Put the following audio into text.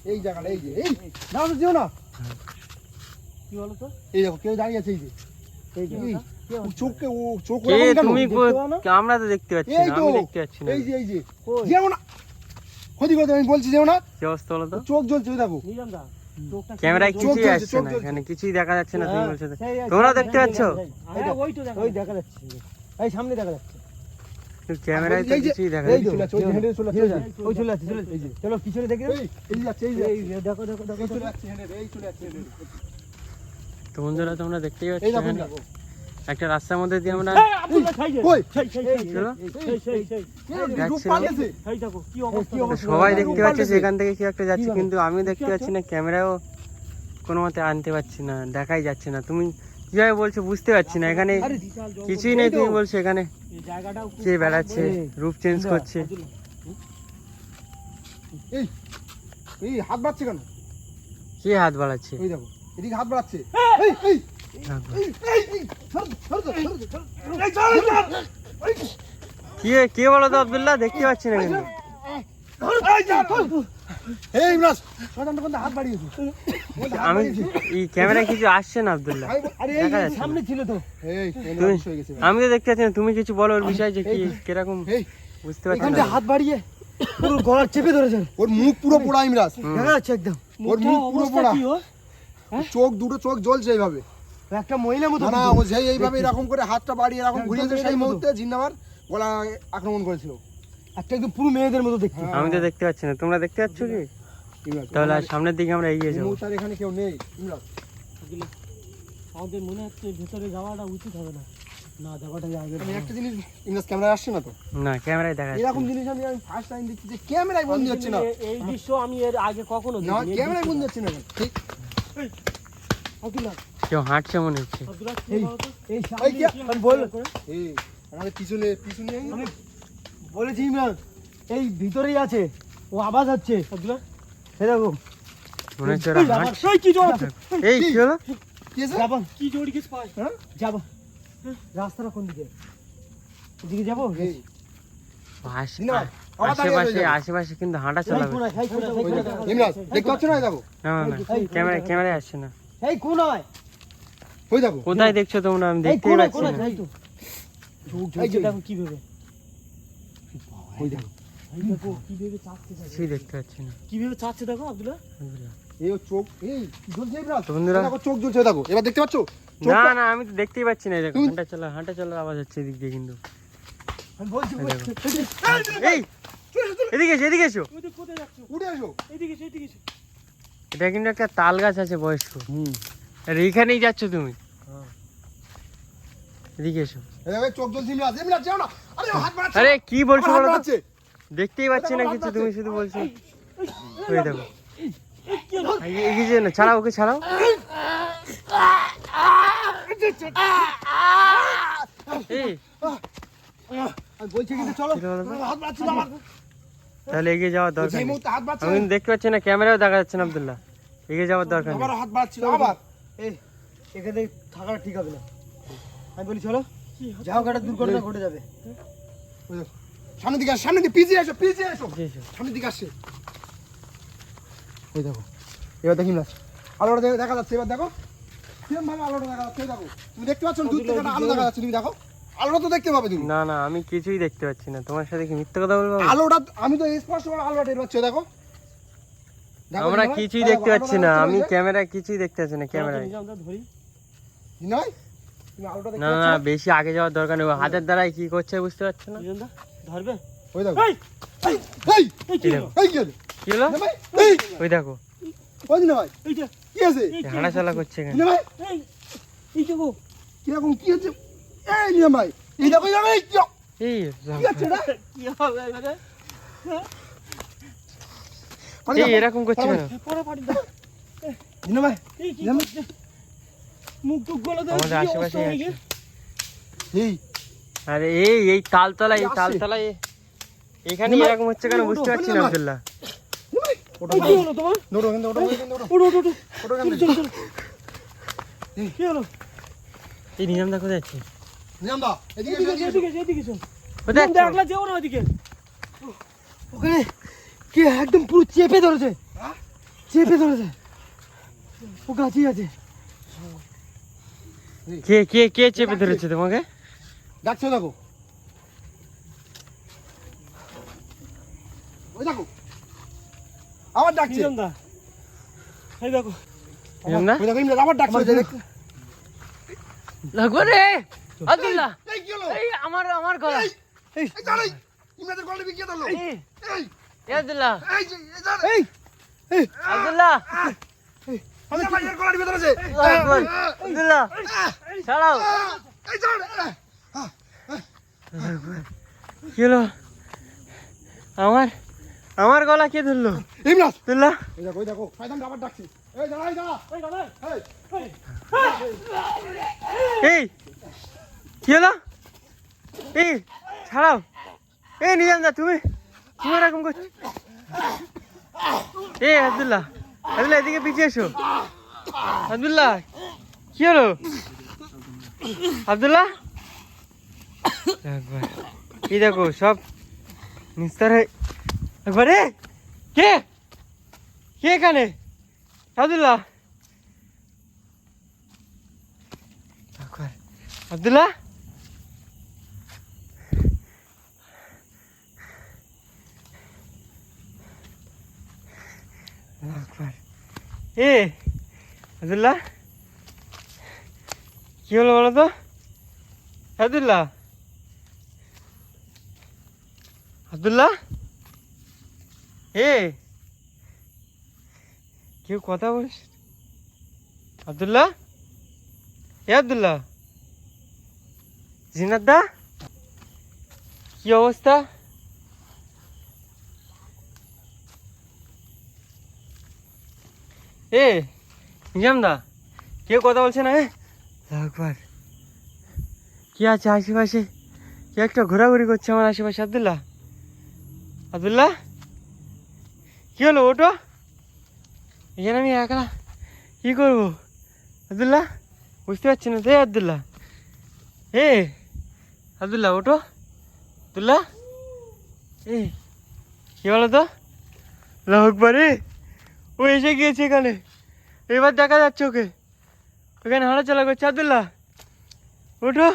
এই জায়গাটা এই যে এই নাও তো যেও না কি বলো তো এই দেখো কেউ দাঁড়িয়ে আছে এই যে এই যে চোখকে ও চোখ কে ওরকম কেন তুমি আমরা তো দেখতে পাচ্ছি এই না তো আমি দেখতে পাচ্ছি না এই যে যেও না ক্ষতি করতে আমি বলছি যেও না কি অবস্থা বলো তো চোখ জ্বলছে ওই দেখো নিজাম দা চোখটা ক্যামেরায় চোখ কিছুই জ্বলছে, আসছে চোখ না জ্বলছে। এখানে কিছুই দেখা যাচ্ছে না তুমি বলছো তো। সেই তোমরা দেখতে পাচ্ছ ওই তো দেখা ওই দেখা যাচ্ছে এই সামনে দেখা যাচ্ছে ক্যামেরায় তো এই যে, কিছুই দেখা এই যাচ্ছে চলে আসছে, ওই যে হেঁটে চলে আসছে, ওই চলে যাচ্ছে এই যে চলো পিছনে দেখে এই যে যাচ্ছে এই যে এই দেখো দেখো দেখো এই চলে আসছে হেঁটে এই চলে আসছে হেঁটে তো বন্ধুরা তোমরা দেখতেই পাচ্ছ এই দেখো এখানে দেখো একটা রাস্তার মধ্যে দিয়ে আমরা এই আব্দুল্লাহ খাই কই? চলো। রূপ পাল্টেছে এই দেখো কি অবস্থা তো সবাই দেখতে পাচ্ছে সেখান থেকে কি একটা যাচ্ছে কিন্তু আমি দেখতে পাচ্ছি না ক্যামেরাও কোনো মতে আনতে পারছি না দেখাই যাচ্ছে না তুমি কিভাবে বলছো বুঝতে পারছি না এখানে কিছুই নেই তুমি বলছো এখানে এই জায়গাটাও খুব কে বেড়াচ্ছে রূপ চেঞ্জ করছে এই এই হাত বাড়ছে কেন কে হাত বাড়াচ্ছে ওই দেখো এদিকে হাত বাড়াচ্ছে এই এই কে বলো তো আব্দুল্লাহ দেখতে পাচ্ছি না কিন্তু এই ইমরাজ শয়তানটা কোন হাত বাড়িয়েছে আমি এই ক্যামেরায় কিছু আসছে না আব্দুল্লাহ আরে দেখা যাচ্ছে সামনে ছিল তো এই তুমি হয়ে গেছে আমি তো দেখতে পাচ্ছি না তুমি কিছু বলো ওর বিষয়ে যে কি কিরকম এই বুঝতে পারছি এখান না থেকে হাত বাড়িয়ে পুরো গলা চেপে ধরেছেন ওর মুখ পুরো পোড়া ইমরাজ দেখা যাচ্ছে একদম ওর মুখ পুরো পোড়া কি ও চোখ দুটো চোখ জ্বলছে এইভাবে একটা মহিলা মতো না ও যেই এইভাবে এরকম করে হাতটা বাড়িয়ে এরকম ঘুরিয়েছে সেই মুহূর্তে জিন্নাবার গলা আক্রমণ করেছিল একটা একদম পুরো মেয়েদের মতো দেখতে আমি তো দেখতে পাচ্ছি না তোমরা দেখতে পাচ্ছ কি ইমরাজ তাহলে আর সামনের দিকে আমরা এগিয়ে এই যাবো মুহূর্তে আর এখানে কেউ নেই ইমরাজ আমাদের মনে হচ্ছে ভেতরে যাওয়াটা উচিত হবে না না যাওয়াটা যাবে আমি একটা জিনিস ইমরাজ ক্যামেরায় আসছে না তো না ক্যামেরায় দেখা যাচ্ছে এরকম জিনিস আমি ফার্স্ট টাইম দেখছি যে ক্যামেরায় বন্দি হচ্ছে না এই দৃশ্য আমি এর আগে কখনো না দেখিনি ক্যামেরায় বন্দি হচ্ছে না ঠিক আব্দুল্লাহ কেউ হাঁটছে মনে হচ্ছে আব্দুল্লাহ কি এই- বলতো এই এই সামনে কি- আমি বল এই আমাদের পিছনে আমি বলেছি ইমরান এই ভিতরেই আছে ও আওয়াজ হচ্ছে আব্দুল্লাহ এই দেখো মনে হচ্ছে ওরা হাঁটছে এই কি জোর আছে এই কি হলো কি আছে যাবা কি জোর গেছ পায় হ্যাঁ যাবা রাস্তাটা কোন দিকে এদিকে যাবো এই জিন্না ভাই, আবার দাঁড়িয়ে আশেপাশে রয়ে যাবে। আশেপাশে কিন্তু হাঁটা এই চলাবে কোনায় এই কোনায় ওই দেখো, ইমরাজ দেখতে পাচ্ছ না এই দেখো না না না ক্যামেরায় আসছে না এই কোনায় ওই দেখো কোথায় দেখছো তোমরা আমি এই দেখতেই কোনায় পাচ্ছি কোনায় না এই তো ঝোক এই যে- দেখো কিভাবে ওই দেখো এই দেখো কিভাবে চাচ্ছে কিছুই দেখতে পাচ্ছি না কিভাবে চাচ্ছে দেখো আব্দুল্লাহ এই ও চোখ এই জ্বলছে ইমরাজ তো বন্ধুরা এই দেখো চোখ জ্বলছে ওই দেখো এবার দেখতে পাচ্ছ না চোখটা- না আমি তো দেখতেই পাচ্ছি না এই দেখো তুমি- হাঁটা চলার আওয়াজ হচ্ছে এদিক দিয়ে কিন্তু আমি বলছি এই দেখো। এই এদিকে এসো এদিকে এসো ওই কোথায় যাচ্ছ উঠে এসো এইদিকে এইদিকে এটা কিন্তু একটা তাল গাছ আছে বয়স্ক আর এইখানেই যাচ্ছ তুমি এদিকে এসো এই দেখো এই চোখ জ্বলছে ইমরাজ ইমরাজ যাও না আরে ও হাত বাড়াচ্ছে আরে কি বলছো হাত বলো তো? বাড়াচ্ছে দেখতেই পাচ্ছি না কিছু তুমি শুধু বলছো ওই দেখো কি হলো এগিয়ে না ছাড়াও ওকে ছাড়াও এই আমি বলছি কিন্তু চলো কি হলো তো? হাত বাড়াচ্ছে না আমার তাহলে এগিয়ে যাওয়ার দরকার যে নেই মুহূর্তে হাত বাড়াচ্ছে আমি কিন্তু দেখতে পাচ্ছি না ক্যামেরাও দেখা যাচ্ছে না আব্দুল্লাহ এগিয়ে যাওয়ার দরকার নেই আবার হাত বাড়াচ্ছিল আবার এই এখানে থাকাটা ঠিক হবে না আমি বলি চলো যাও একটা দুর্ঘটনা ঘটে যাবে ওই দেখো, সামনের দিকে আসো, সামনের দিকে পিছিয়ে এসো এগিয়ে এসো। সামনের দিকে আসছে ওই দেখো এবার দেখি না আলোটা দেখা যাচ্ছে এবার দেখো সেরকম ভাবে আলোটা দেখা যাচ্ছে এই দেখো তুমি দেখতে পাচ্ছ না দূর থেকে একটা আলো দেখা যাচ্ছে তুমি দেখো আলোটা তো দেখতে পাবে তুমি না না আমি কিছুই দেখতে পাচ্ছি না তোমার সাথে কি মিথ্যে কথা বলবো আমি? আলোটা আমি তো স্পষ্ট করে আলোটা টের পাচ্ছি দেখো দেখো, আমরা জিনা ভাই, কিছুই দেখো, দেখতে আলোটা পাচ্ছি না দেখা আমি যাচ্ছে, ক্যামেরায় কিছুই দেখতে পাচ্ছি না ক্যামেরায় আমরা ধরি জিনা ভাই, তুমি আলোটা দেখতে না পাচ্ছ না না? বেশি আগে যাওয়ার দরকার নেই ও হাতের দ্বারাই কি করছে বুঝতে পারছো না দুজনদা ধরবে ওই দেখো এই এই এই এই কি হলো? এই কি হলো? কি হলো জিনা ভাই এই ওই দেখো ওই জিনা ভাই এইটা কি আছে এই কি হাঁটা চলা করছে এখানে জিনা ভাই এই এই দেখো কিরকম কি হচ্ছে এই জিনা ভাই এই দেখো এই দেখো, এই কি এই কি হচ্ছে এটা কি হবে এবারে পানি এই দাও, এরকম করছে পানি কেন দাও। পরে পানি দাও জিনা ভাই এই কি জানো? করছে? মুখ টুক গলে দাও আমাদের কি আশেপাশে অবস্থা হয়ে আছে। গেছে? এই আরে এই তালতলা এই আসছে। তালতলা এখানে জিনা ভাই, এরকম হচ্ছে কেন বুঝতে পারছি না জিনা ভাই। আব্দুল্লাহ জিনা ভাই ওটা এই কি হলো তোমার নোটো কিন্তু ওটা কিন্তু ওটা ওঠো ওঠো ওঠো ওটা কিন্তু চলো চলো কি হলো এই নিজাম দা কোথায় যাচ্ছে নিজাম দা এদিকে এসো, এদিকে এদিকে এসো। এদিকে এদিকে এসো কোথায় তুমি যাচ্ছ একলা যেও না ওদিকে ওখানে কি একদম পুরো চেপে ধরেছে হ্যাঁ? চেপে ধরেছে, ও গাছই আছে। কে কে কে চেপে ধরেছে তোমাকে? ডাকছে দেখো, ওই দেখো আবার ডাকছে। নিজামদা, এই দেখো নিজামদা? ওই দেখো ইমরান আবার ডাকছে, ওই যে দেখো। লাগো রে আব্দুল্লাহ, এই কি হলো? এই আমার গলা। এই দাঁড়াই, ইমরানের গলাটা বিকিয়ে দিল। এই এই এই আব্দুল্লাহ, এই যে এই দাঁড়াই, এই এই আব্দুল্লাহ, আমি ভাইয়ের গলার ভিতরে আছে। আব্দুল্লাহ ছাড়াও। এই দাঁড়, কি হলো? আমার গলা কে ধরলো? ইমরান আব্দুল্লাহ, ওই দেখো ফায়দান আবার ডাকছে। এই দাঁড়াই দাঁড়া, এই দাদা, এই এই কি হলো? এই ছাড়াও। এই নিজামদা, তুমি এরকম করছো? এই আব্দুল্লাহ, আব্দুল্লাহ এদিকে পিছিয়ে এসো। আব্দুল্লাহ কি হলো? আব্দুল্লাহ একবার এই দেখো সব নিস্তার হয়ে একবারে। কে কে এখানে? আব্দুল্লাহ, একবার আব্দুল্লাহ, একবার এ আব্দুল্লাহ কি হলো বলো তো? আব্দুল্লাহ, আব্দুল্লাহ, কেউ কথা বলিস? আব্দুল্লাহ, আব্দুল্লাহ, জিনাত দা কি অবস্থা? নিজাম দা, কেউ কথা বলছে না? একবার কি আছে আশেপাশে? কি একটা ঘোরাঘুরি করছে আমার আশেপাশে। আব্দুল্লাহ, আব্দুল্লাহ কি হলো? ওটো, এখানে আমি একলা কি করবো? আব্দুল্লাহ বুঝতে পারছি না। আব্দুল্লাহ, আব্দুল্লাহ ওটো। আব্দুল্লাহ, কি বলো তো? একবারে ও এসে গিয়েছে এখানে, এবার দেখা যাচ্ছে ওকে, ওখানে হাঁটাচলা করছে। আব্দুল্লাহ ওঠো।